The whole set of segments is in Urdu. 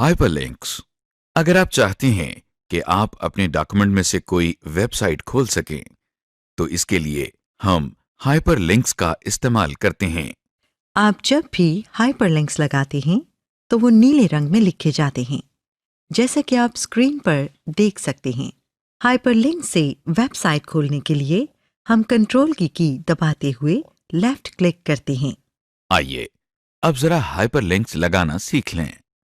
Hyper links. اگر آپ چاہتے ہیں کہ آپ اپنے ڈاکومنٹ میں سے کوئی ویب سائٹ کھول سکیں تو اس کے لیے ہم ہائپر لنکس کا استعمال کرتے ہیں۔ آپ جب بھی ہائپر لنکس لگاتے ہیں تو وہ نیلے رنگ میں لکھے جاتے ہیں، جیسا کہ آپ اسکرین پر دیکھ سکتے ہیں۔ ہائپر لنک سے ویب سائٹ کھولنے کے لیے ہم کنٹرول کی دباتے ہوئے لیفٹ کلک کرتے ہیں۔ آئیے اب ذرا ہائپر لنکس لگانا سیکھ لیں۔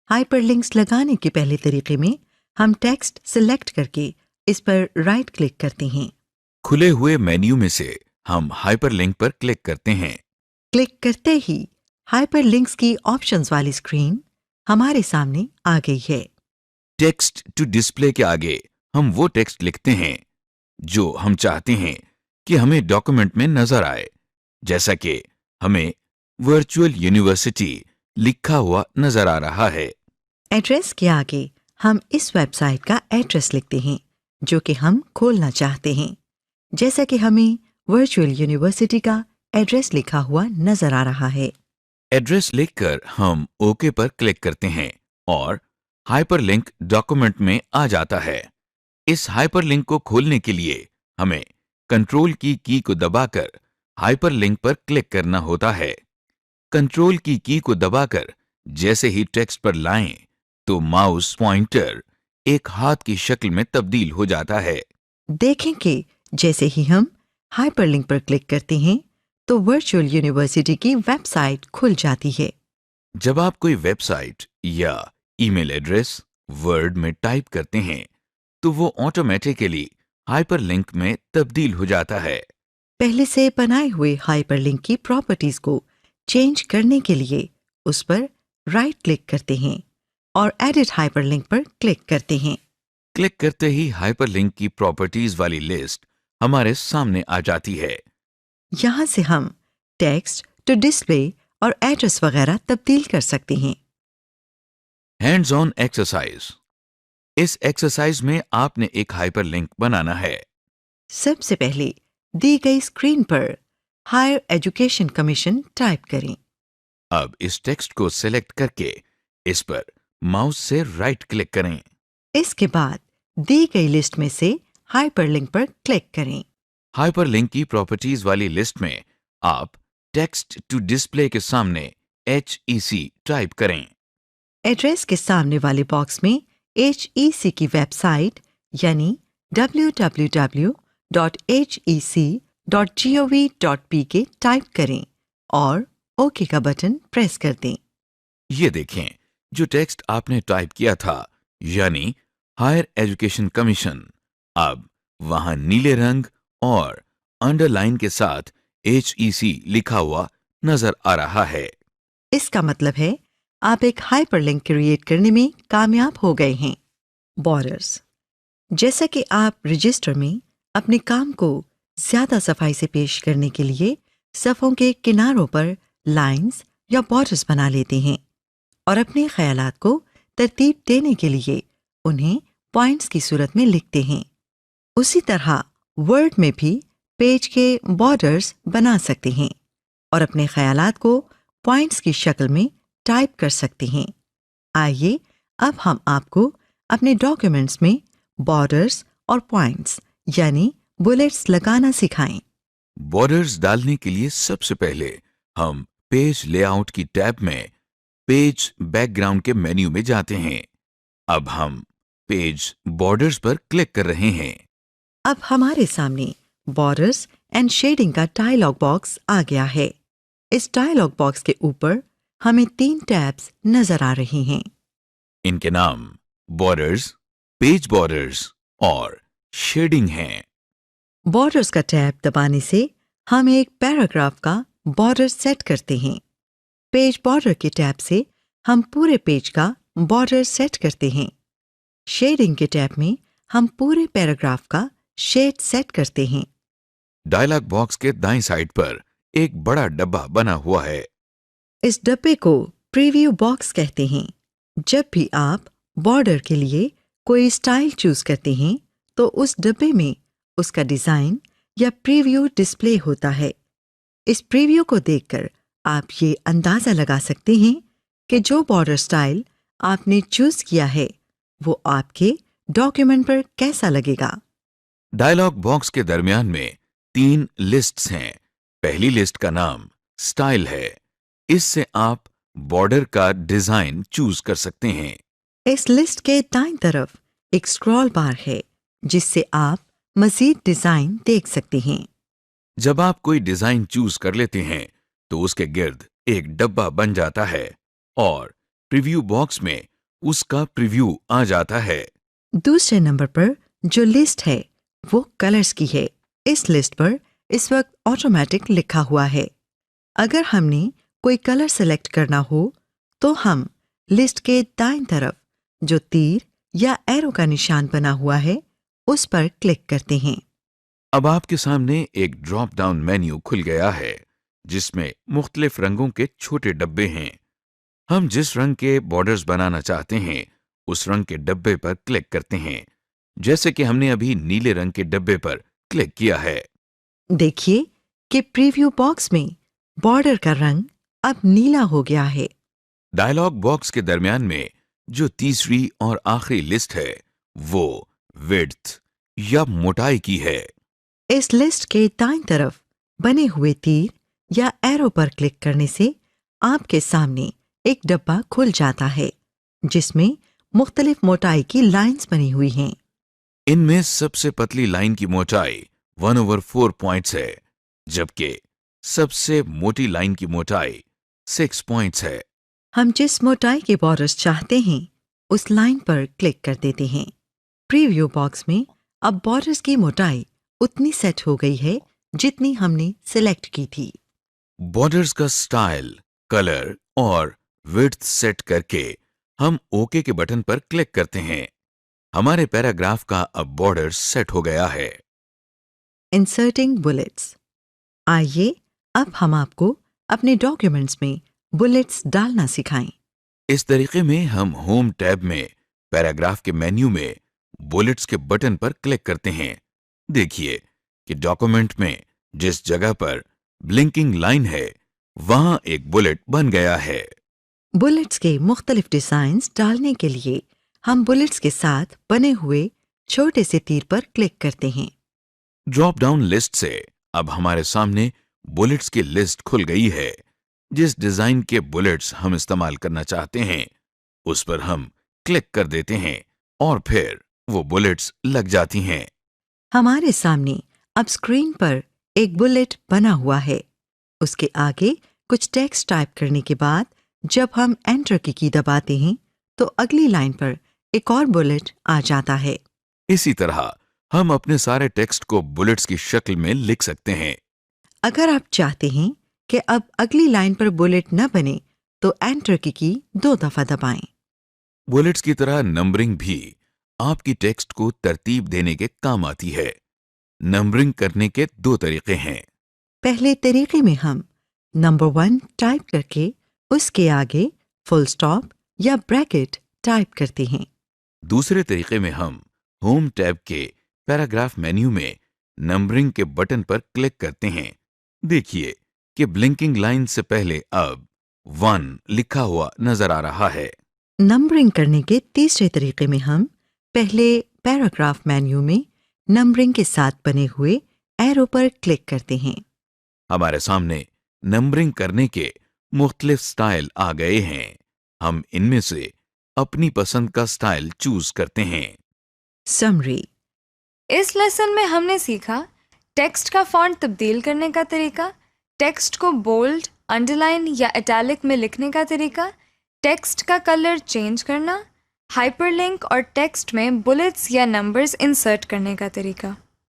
ہائپر لنکس لگانے کے پہلے طریقے میں ہم ٹیکسٹ سلیکٹ کر کے اس پر رائٹ کلک کرتے ہیں۔ کھلے ہوئے مینیو میں سے ہم ہائپر لنک پر کلک کرتے ہیں۔ کلک کرتے ہی ہائپر لنکس کی آپشنز والی اسکرین ہمارے سامنے آ گئی ہے۔ ٹیکسٹ ٹو ڈسپلے کے آگے ہم وہ ٹیکسٹ لکھتے ہیں جو ہم چاہتے ہیں کہ ہمیں ڈاکومنٹ میں نظر آئے، جیسا کہ ہمیں ورچوئل یونیورسٹی لکھا ہوا نظر آ رہا ہے۔ ایڈریس کے آگے ہم اس ویب سائٹ کا ایڈریس لکھتے ہیں جو کہ ہم کھولنا چاہتے ہیں، جیسا کہ ہمیں ورچوئل یونیورسٹی کا ایڈریس لکھا ہوا نظر آ رہا ہے۔ ایڈریس لکھ کر ہم اوکے پر کلک کرتے ہیں اور ہائپر لنک ڈاکومنٹ میں آ جاتا ہے۔ اس ہائپر لنک کو کھولنے کے لیے ہمیں کنٹرول کی کو دبا کر ہائپر لنک پر کلک کرنا ہوتا ہے۔ کنٹرول کی کو دبا کر جیسے ہی ٹیکسٹ پر لائیں تو ماؤس پوائنٹر ایک ہاتھ کی شکل میں تبدیل ہو جاتا ہے۔ دیکھیں کہ جیسے ہی ہم ہائپر لنک پر کلک کرتے ہیں تو ورچوئل یونیورسٹی کی ویب سائٹ کھل جاتی ہے۔ جب آپ کوئی ویب سائٹ یا ای میل ایڈریس ورڈ میں ٹائپ کرتے ہیں تو وہ آٹومیٹیکلی ہائپر لنک میں تبدیل ہو جاتا ہے۔ پہلے سے بنائے ہوئے ہائپر لنک کی پراپرٹیز کو چینج کرنے کے لیے اس پر رائٹ کلک کرتے ہیں اور ایڈٹ ہائپر لنک پر کلک کرتے ہیں۔ کلک کرتے ہی ہائپر لنک کی پراپرٹیز والی لسٹ ہمارے سامنے آ جاتی ہے۔ یہاں سے ہم ٹیکسٹ ٹو ڈسپلے اور ایڈریس وغیرہ تبدیل کر سکتے ہیں۔ Hands on exercise. اس ایکسرسائز میں آپ نے ایک ہائپر لنک بنانا ہے۔ سب سے پہلے دی گئی اسکرین پر ہائر ایجوکیشن کمیشن ٹائپ کریں۔ اب اس ٹیکسٹ کو سلیکٹ کر کے اس پر ماؤس سے رائٹ کلک کریں۔ اس کے بعد دی گئی لسٹ میں سے ہائپر لنک پر کلک کریں۔ ہائپر لنک کی پراپرٹیز والی لسٹ میں آپ ٹیکسٹ ٹو ڈسپلے کے سامنے HEC ٹائپ کریں۔ ایڈریس کے سامنے والے باکس میں HEC کی ویب سائٹ یعنی www.hec.gov.pk ٹائپ کریں اور اوکے کا بٹن پریس کر دیں۔ یہ دیکھیں جو ٹیکسٹ آپ نے ٹائپ کیا تھا یعنی ہائر ایجوکیشن کمیشن اب وہاں نیلے رنگ اور انڈر لائن کے ساتھ HEC لکھا ہوا نظر آ رہا ہے۔ اس کا مطلب ہے آپ ایک ہائپر لنک کریٹ کرنے میں کامیاب ہو گئے ہیں۔ بارڈرز۔ جیسا کہ آپ رجسٹر میں اپنے کام کو زیادہ صفائی سے پیش کرنے کے لیے صفحوں کے کناروں پر لائنز یا بارڈرز بنا لیتے ہیں اور اپنے خیالات کو ترتیب دینے کے لیے انہیں پوائنٹس کی صورت میں لکھتے ہیں، اسی طرح ورڈ میں بھی پیج کے بارڈرز بنا سکتے ہیں اور اپنے خیالات کو پوائنٹس کی شکل میں ٹائپ کر سکتے ہیں۔ آئیے اب ہم آپ کو اپنے ڈاکیومنٹس میں بارڈرز اور پوائنٹس یعنی بلیٹس لگانا سکھائیں۔ بارڈرز ڈالنے کے لیے سب سے پہلے ہم پیج لے آؤٹ کی ٹیب میں پیج بیک گراؤنڈ کے مینیو میں جاتے ہیں۔ اب ہم پیج بارڈرز پر کلک کر رہے ہیں۔ اب ہمارے سامنے بارڈرز اینڈ شیڈنگ کا ڈائلاگ باکس آ گیا ہے۔ اس ڈائلاگ باکس کے اوپر ہمیں 3 ٹیبز نظر آ رہے ہیں۔ ان کے نام بارڈرز، پیج بارڈرز اور شیڈنگ ہیں۔ بارڈرز کا ٹیب دبانے سے ہم ایک پیراگراف کا بارڈر سیٹ کرتے ہیں۔ پیج بارڈر کے ٹیب سے ہم پورے پیج کا بارڈر سیٹ کرتے ہیں۔ شیڈنگ کے ٹیب میں ہم پورے پیراگراف کا شیڈ سیٹ کرتے ہیں۔ ڈائلاگ باکس کے دائیں سائڈ پر ایک بڑا ڈبہ بنا ہوا ہے۔ اس ڈبے کو پریویو باکس کہتے ہیں۔ جب بھی آپ بارڈر کے لیے کوئی اسٹائل چوز کرتے ہیں تو اس ڈبے میں اس کا ڈیزائن یا پریویو ڈسپلے ہوتا ہے۔ اس پریویو کو دیکھ کر آپ یہ اندازہ لگا سکتے ہیں کہ جو بارڈر اسٹائل آپ نے چوز کیا ہے وہ آپ کے ڈاکیومنٹ پر کیسا لگے گا؟ ڈائلاگ باکس کے درمیان میں 3 لسٹس ہیں۔ پہلی لسٹ کا نام سٹائل ہے۔ اس سے آپ بارڈر کا ڈیزائن چوز کر سکتے ہیں۔ اس لسٹ کے دائیں طرف ایک اسکرول بار ہے جس سے آپ مزید ڈیزائن دیکھ سکتے ہیں۔ جب آپ کوئی ڈیزائن چوز کر لیتے ہیں تو اس کے گرد ایک ڈبہ بن جاتا ہے اور پریویو باکس میں اس کا پریویو آ جاتا ہے۔ دوسرے نمبر پر جو لسٹ ہے وہ کلرز کی ہے۔ اس لسٹ پر اس وقت آٹومیٹک لکھا ہوا ہے۔ اگر ہم نے کوئی کلر سلیکٹ کرنا ہو تو ہم لسٹ کے دائیں طرف جو تیر یا ایرو کا نشان بنا ہوا ہے اس پر کلک کرتے ہیں۔ اب آپ کے سامنے ایک ڈراپ ڈاؤن مینیو کھل گیا ہے جس میں مختلف رنگوں کے چھوٹے ڈبے ہیں۔ ہم جس رنگ کے بارڈرز بنانا چاہتے ہیں اس رنگ کے ڈبے پر کلک کرتے ہیں، جیسے کہ ہم نے ابھی نیلے رنگ کے ڈبے پر کلک کیا ہے۔ دیکھیے کہ پریویو باکس میں بارڈر کا رنگ اب نیلا ہو گیا ہے۔ ڈائلاگ باکس کے درمیان میں جو تیسری اور آخری لسٹ ہے وہ وڈتھ یا موٹائی کی ہے۔ اس لسٹ کے دائیں طرف بنے ہوئے تیر یا ایرو پر کلک کرنے سے آپ کے سامنے ایک ڈبہ کھل جاتا ہے جس میں مختلف موٹائی کی لائنز بنی ہوئی ہیں۔ ان میں سب سے پتلی لائن کی موٹائی 1/4 پوائنٹس ہے، جبکہ سب سے موٹی لائن کی موٹائی 6 پوائنٹس ہے۔ ہم جس موٹائی کے بارڈرز چاہتے ہیں اس لائن پر کلک کر دیتے ہیں۔ پریویو باکس میں اب بارڈرز کی موٹائی اتنی سیٹ ہو گئی ہے جتنی ہم نے سلیکٹ کی تھی۔ بارڈرز کا سٹائل، کلر اور وڈتھ سیٹ کر کے ہم اوکے کے بٹن پر کلک کرتے ہیں۔ ہمارے پیراگراف کا اب بارڈر سیٹ ہو گیا ہے۔ انسرٹنگ بلیٹس۔ آئیے اب ہم آپ کو اپنے ڈاکیومنٹس میں بلیٹس ڈالنا سکھائیں۔ اس طریقے میں ہم ہوم ٹیب میں پیراگراف کے مینیو میں بلٹس کے بٹن پر کلک کرتے ہیں۔ دیکھیے کہ ڈاکومنٹ میں جس جگہ پر بلنکنگ لائن ہے وہاں ایک بلٹ بن گیا ہے۔ بلیٹس کے مختلف ڈیزائنز ڈالنے کے لیے ہم بلیٹس کے ساتھ بنے ہوئے چھوٹے سے تیر پر کلک کرتے ہیں۔ ڈراپ ڈاؤن لسٹ سے اب ہمارے سامنے بلٹس کی لسٹ کھل گئی ہے۔ جس ڈیزائن کے بلٹس ہم استعمال کرنا چاہتے ہیں اس پر ہم کلک کر دیتے ہیں اور پھر وہ بلٹس لگ جاتی ہیں۔ ہمارے سامنے اب اسکرین پر ایک بلیٹ بنا ہوا ہے۔ اس کے آگے کچھ ٹیکسٹ ٹائپ کرنے کے بعد جب ہم انٹر کی دباتے ہیں تو اگلی لائن پر ایک اور بلیٹ آ جاتا ہے۔ اسی طرح ہم اپنے سارے ٹیکسٹ کو بلٹس کی شکل میں لکھ سکتے ہیں۔ اگر آپ چاہتے ہیں کہ اب اگلی لائن پر بلیٹ نہ بنے تو انٹر کی 2 دفعہ دبائیں۔ بلٹس کی طرح نمبرنگ بھی آپ کی ٹیکسٹ کو ترتیب دینے کے کام آتی ہے۔ نمبرنگ کرنے کے 2 طریقے ہیں۔ پہلے طریقے میں ہم نمبر 1 ٹائپ کر کے اس کے آگے فل سٹاپ یا بریکٹ ٹائپ کرتے ہیں۔ دوسرے طریقے میں ہم ہوم ٹیب کے پیراگراف مینیو میں نمبرنگ کے بٹن پر کلک کرتے ہیں۔ دیکھیے کہ بلنکنگ لائن سے پہلے اب 1 لکھا ہوا نظر آ رہا ہے۔ نمبرنگ کرنے کے تیسرے طریقے میں ہم پہلے پیراگراف مینیو میں نمبرنگ کے ساتھ بنے ہوئے ایرو پر کلک کرتے ہیں۔ ہمارے سامنے نمبرنگ کرنے کے مختلف سٹائل آ گئے ہیں۔ ہم ان میں سے اپنی پسند کا سٹائل چوز کرتے ہیں۔ سمری۔ اس لیسن میں ہم نے سیکھا ٹیکسٹ کا فونٹ تبدیل کرنے کا طریقہ، ٹیکسٹ کو بولڈ، انڈر لائن یا اٹیلک میں لکھنے کا طریقہ، ٹیکسٹ کا کلر چینج کرنا، ہائپر لنک اور ٹیکسٹ میں بلٹس یا نمبرز انسرٹ کرنے کا طریقہ۔